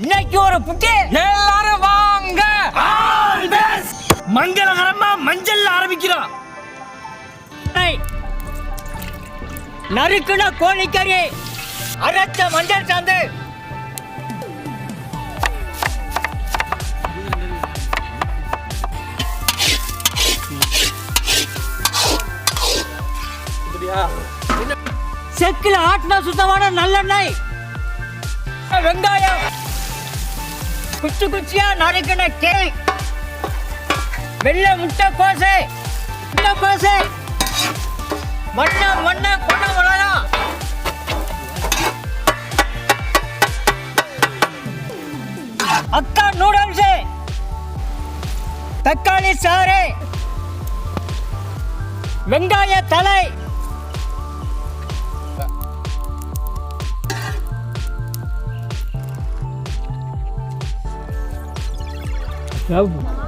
இன்னைக்கு ஒரு புட்டி. எல்லாரும் வாங்க. மங்களகரமா மஞ்சள் ஆரம்பிக்கிறோம். நறுக்குன கோழிக்கறி, அரைச்ச மஞ்சள் சாந்து, செக்கில் ஆட்டின சுத்தமான நல்லெண்ணெய், வெங்காயம், குச்சி குச்சியா நறுக்கின கேக், வெள்ளை முட்டை கோசை, மண்ண கொண்ட மிளகா, அக்கா நூடுல்ஸ், தக்காளி சாறு, வெங்காய தலை, Love.